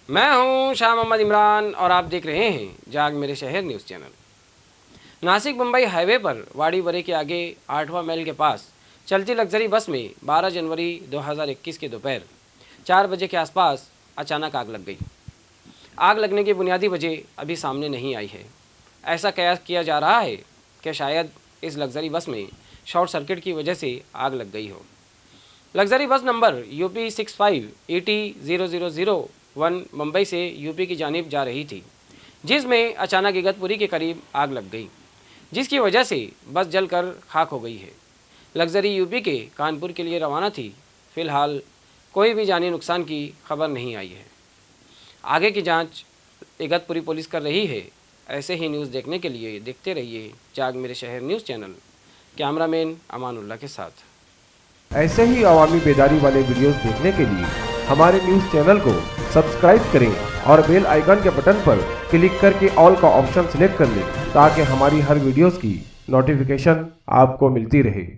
मैं हूं शाह मोहम्मद इमरान और आप देख रहे हैं जाग मेरे शहर news channel. Nashik Mumbai highway पर वाड़ी बरे के आगे 8वां माइल के पास चलती लग्जरी बस में 12 जनवरी 2021 के दोपहर 4 बजे के आसपास अचानक आग लग गई। आग लगने की बुनियादी वजह अभी सामने नहीं आई है। ऐसा कयास किया जा रहा है कि शायद इस लग्जरी बस में शॉर्ट सर्किट की वजह से आग लग गई हो। Luxury bus number UP 65ET0001 Mumbai से यूपी की जानिब जा रही थी, जिसमें अचानक इगतपुरी के करीब आग लग गई, जिसकी वजह से बस जलकर खाक हो गई है। लग्जरी यूपी के कानपुर के लिए रवाना थी। फिलहाल कोई भी जानी नुकसान की खबर नहीं आई है। आगे की जांच इगतपुरी पुलिस कर रही है। ऐसे ही न्यूज़ देखने के लिए देखते रहिए जाग मेरे शहर न्यूज़ चैनल। कैमरामैन अमानुल्लाह के साथ। ऐसे ही अवामी बेदारी वाले वीडियोस देखने के लिए हमारे न्यूज़ चैनल को सब्सक्राइब करें और बेल आइकन के बटन पर क्लिक करके ऑल का ऑप्शन सिलेक्ट कर लें ताकि हमारी हर वीडियोस की नोटिफिकेशन आपको मिलती रहे।